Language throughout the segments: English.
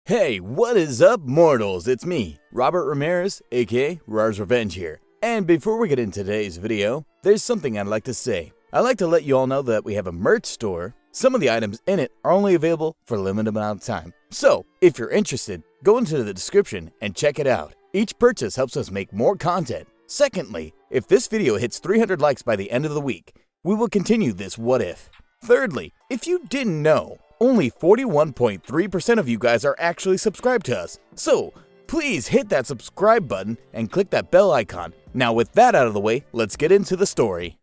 Hey, what is up, mortals? It's me, Robert Ramirez, aka Rarzrevenge here. And before we get into today's video, there's something I'd like to say. I'd like to let you all know that we have a merch store. Some of the items in it are only available for a limited amount of time. So, if you're interested, go into the description and check it out. Each purchase helps us make more content. Secondly, if this video hits 300 likes by the end of the week, we will continue this what if. Thirdly, if you didn't know, only 41.3% of you guys are actually subscribed to us. So, please hit that subscribe button and click that bell icon. Now with that out of the way, let's get into the story.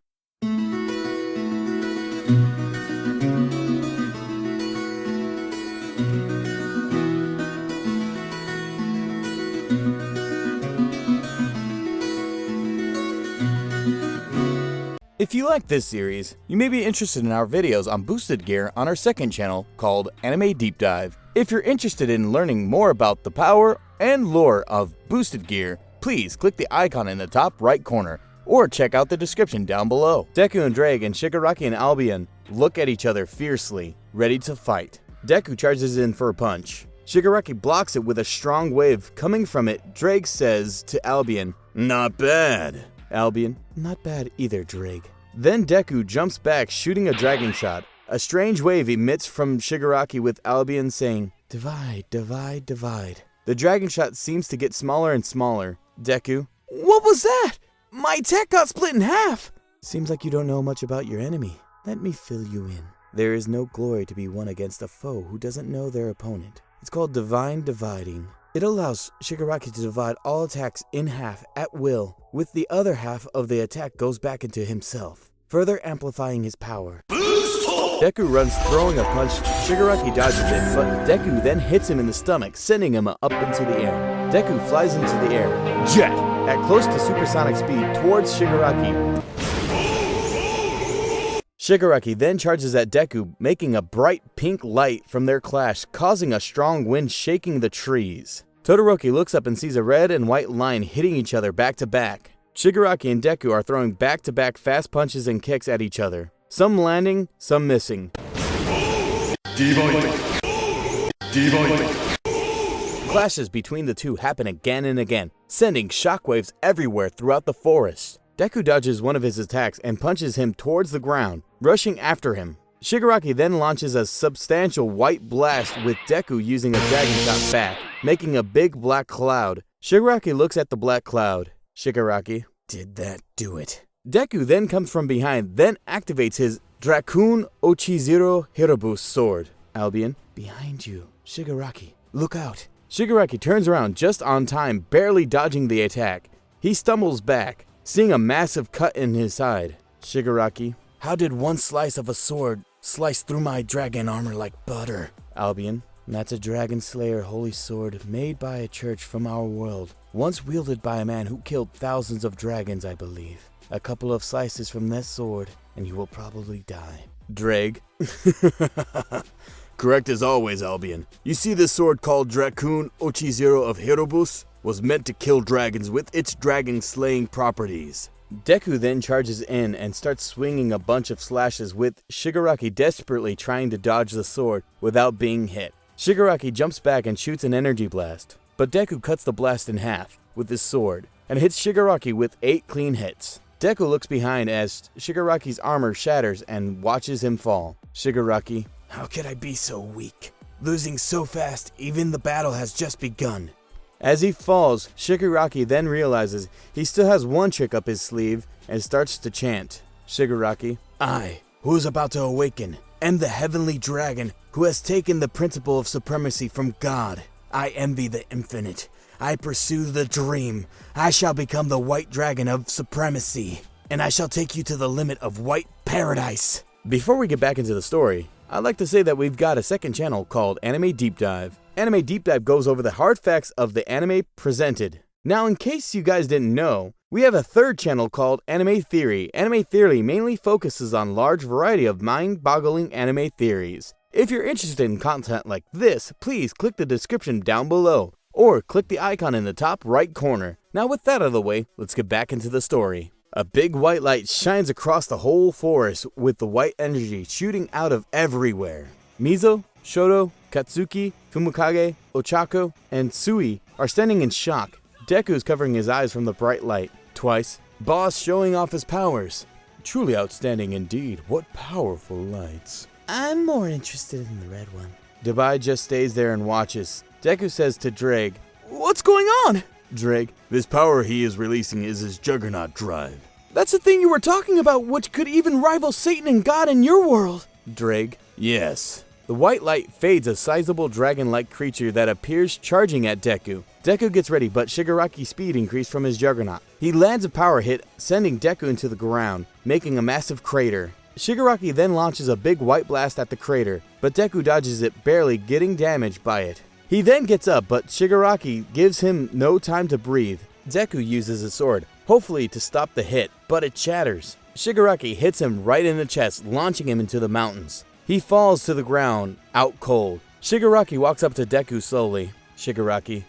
If you like this series, you may be interested in our videos on boosted gear on our second channel called Anime Deep Dive. If you're interested in learning more about the power and lore of boosted gear, please click the icon in the top right corner or check out the description down below. Deku and Drake and Shigaraki and Albion look at each other fiercely, ready to fight. Deku charges in for a punch. Shigaraki blocks it with a strong wave coming from it. Drake says to Albion, "Not bad." Albion, "Not bad either, Drake." Then Deku jumps back, shooting a dragon shot. A strange wave emits from Shigaraki with Albion saying, "Divide, divide, divide." The dragon shot seems to get smaller and smaller. Deku, "What was that? My attack got split in half." Seems like you don't know much about your enemy. Let me fill you in. There is no glory to be won against a foe who doesn't know their opponent. It's called divine dividing. It allows Shigaraki to divide all attacks in half at will, with the other half of the attack goes back into himself, further amplifying his power. Deku runs, throwing a punch. Shigaraki dodges it, but Deku then hits him in the stomach, sending him up into the air. Deku flies into the air, jet, at close to supersonic speed towards Shigaraki. Shigaraki then charges at Deku, making a bright pink light from their clash, causing a strong wind shaking the trees. Todoroki looks up and sees a red and white line hitting each other back to back. Shigaraki and Deku are throwing back-to-back fast punches and kicks at each other, some landing, some missing. Clashes between the two happen again and again, sending shockwaves everywhere throughout the forest. Deku dodges one of his attacks and punches him towards the ground, rushing after him. Shigaraki then launches a substantial white blast with Deku using a dragon shot back, making a big black cloud. Shigaraki looks at the black cloud. Shigaraki, "Did that do it?" Deku then comes from behind, then activates his Drakun Ochizero Hirobus sword. Albion, "Behind you. Shigaraki, look out." Shigaraki turns around just on time, barely dodging the attack. He stumbles back, seeing a massive cut in his side. Shigaraki, "How did one slice of a sword slice through my dragon armor like butter?" Albion, "That's a dragon slayer holy sword made by a church from our world, once wielded by a man who killed thousands of dragons, I believe. A couple of slices from that sword, and you will probably die." Drake, "Correct as always, Albion. You see this sword called Drakun Ochizero of Hirobus was meant to kill dragons with its dragon-slaying properties." Deku then charges in and starts swinging a bunch of slashes, with Shigaraki desperately trying to dodge the sword without being hit. Shigaraki jumps back and shoots an energy blast, but Deku cuts the blast in half with his sword and hits Shigaraki with 8 clean hits. Deku looks behind as Shigaraki's armor shatters and watches him fall. Shigaraki, "How could I be so weak? Losing so fast, even the battle has just begun." As he falls, Shigaraki then realizes he still has one trick up his sleeve and starts to chant. Shigaraki, "I, who is about to awaken, am the heavenly dragon who has taken the principle of supremacy from God. I envy the infinite. I pursue the dream. I shall become the white dragon of supremacy, and I shall take you to the limit of white paradise." Before we get back into the story, I'd like to say that we've got a second channel called Anime Deep Dive. Anime Deep Dive goes over the hard facts of the anime presented. Now, in case you guys didn't know, we have a third channel called Anime Theory. Anime Theory mainly focuses on large variety of mind-boggling anime theories. If you're interested in content like this, please click the description down below, or click the icon in the top right corner. Now with that out of the way, let's get back into the story. A big white light shines across the whole forest with the white energy shooting out of everywhere. Mizo, Shoto, Katsuki, Fumikage, Ochako, and Sui are standing in shock. Deku is covering his eyes from the bright light. Twice, Boss showing off his powers. Truly outstanding indeed. What powerful lights. I'm more interested in the red one. Dabai just stays there and watches. Deku says to Drake, "What's going on?" Drake, "This power he is releasing is his Juggernaut drive." "That's the thing you were talking about, which could even rival Satan and God in your world." Drake, "Yes." The white light fades a sizable dragon-like creature that appears charging at Deku. Deku gets ready, but Shigaraki's speed increased from his Juggernaut. He lands a power hit, sending Deku into the ground, making a massive crater. Shigaraki then launches a big white blast at the crater, but Deku dodges it, barely getting damaged by it. He then gets up, but Shigaraki gives him no time to breathe. Deku uses a sword, hopefully to stop the hit, but it shatters. Shigaraki hits him right in the chest, launching him into the mountains. He falls to the ground, out cold. Shigaraki walks up to Deku slowly. Shigaraki,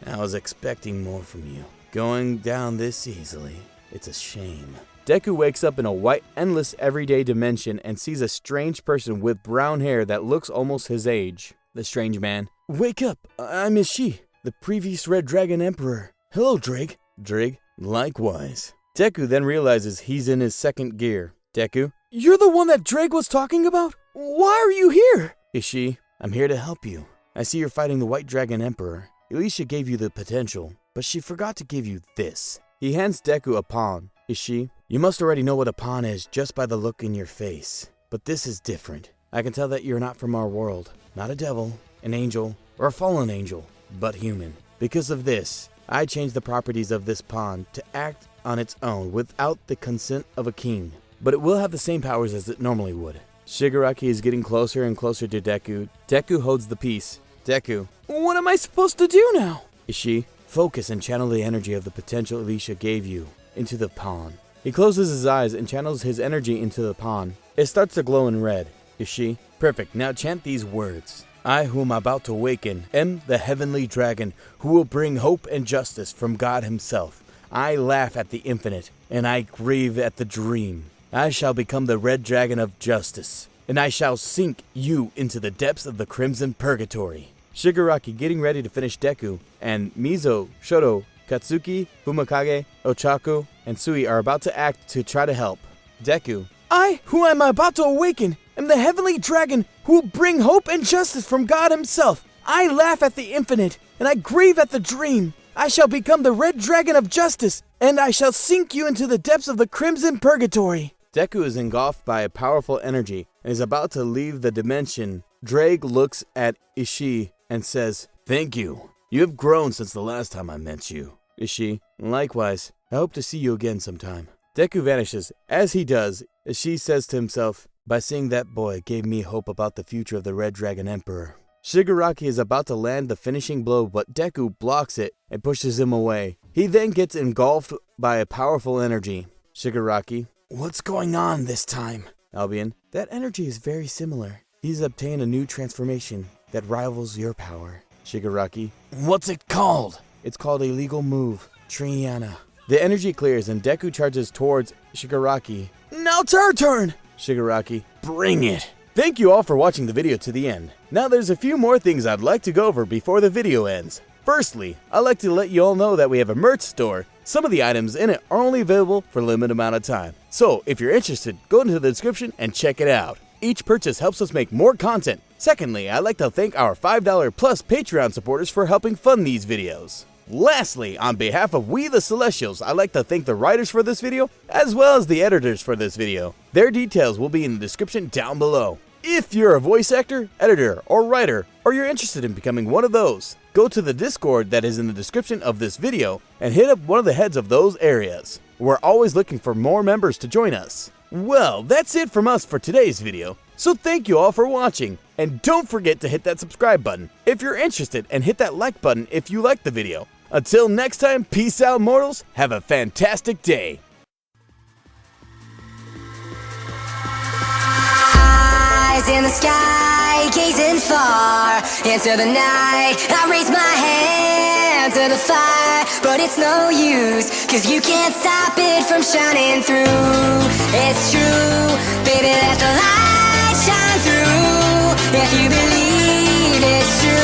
I was expecting more from you. Going down this easily, it's a shame. Deku wakes up in a white, endless, everyday dimension and sees a strange person with brown hair that looks almost his age. The strange man, "Wake up, I'm Ishii, the previous Red Dragon Emperor. Hello, Drake." Drake, "Likewise." Deku then realizes he's in his second gear. Deku, "You're the one that Drake was talking about? Why are you here?" Ishii, "I'm here to help you. I see you're fighting the White Dragon Emperor. Elisha gave you the potential, but she forgot to give you this." He hands Deku a pawn. Ishii, "You must already know what a pawn is just by the look in your face. But this is different. I can tell that you're not from our world. Not a devil, an angel, or a fallen angel, but human. Because of this, I changed the properties of this pawn to act on its own without the consent of a king. But it will have the same powers as it normally would." Shigaraki is getting closer and closer to Deku. Deku holds the piece. Deku, "What am I supposed to do now?" Ishii, "Focus and channel the energy of the potential Elisha gave you into the pawn." He closes his eyes and channels his energy into the pawn. It starts to glow in red. Ishii, "Perfect, now chant these words. I who am about to awaken am the heavenly dragon who will bring hope and justice from God himself. I laugh at the infinite, and I grieve at the dream. I shall become the red dragon of justice, and I shall sink you into the depths of the crimson purgatory." Shigaraki getting ready to finish Deku, and Mizo, Shoto, Katsuki, Fumikage, Ochako, and Sui are about to act to try to help. Deku, "I, who am about to awaken, am the heavenly dragon who will bring hope and justice from God himself. I laugh at the infinite, and I grieve at the dream. I shall become the red dragon of justice, and I shall sink you into the depths of the crimson purgatory." Deku is engulfed by a powerful energy and is about to leave the dimension. Drake looks at Ishii and says, "Thank you. You have grown since the last time I met you." Ishii, "Likewise. I hope to see you again sometime." Deku vanishes. As he does, Ishii says to himself, "By seeing that boy gave me hope about the future of the Red Dragon Emperor." Shigaraki is about to land the finishing blow, but Deku blocks it and pushes him away. He then gets engulfed by a powerful energy. Shigaraki, "What's going on this time?" Albion, "That energy is very similar. He's obtained a new transformation that rivals your power." Shigaraki, "What's it called?" "It's called a legal move, Triana." The energy clears and Deku charges towards Shigaraki. "Now it's our turn!" Shigaraki, "Bring it!" Thank you all for watching the video to the end. Now there's a few more things I'd like to go over before the video ends. Firstly, I'd like to let you all know that we have a merch store. Some of the items in it are only available for a limited amount of time. So if you're interested, go into the description and check it out. Each purchase helps us make more content. Secondly, I'd like to thank our $5 plus Patreon supporters for helping fund these videos. Lastly, on behalf of We the Celestials, I'd like to thank the writers for this video, as well as the editors for this video. Their details will be in the description down below. If you're a voice actor, editor, or writer, or you're interested in becoming one of those, go to the Discord that is in the description of this video and hit up one of the heads of those areas. We're always looking for more members to join us. Well, that's it from us for today's video. So thank you all for watching, and don't forget to hit that subscribe button if you're interested, and hit that like button if you liked the video. Until next time, peace out mortals, have a fantastic day. Eyes in the sky, gazing far into the night. I raise my hand to the fire, but it's no use, 'cause you can't stop it from shining through. It's true, baby, let the light shine through. if you believe it's true.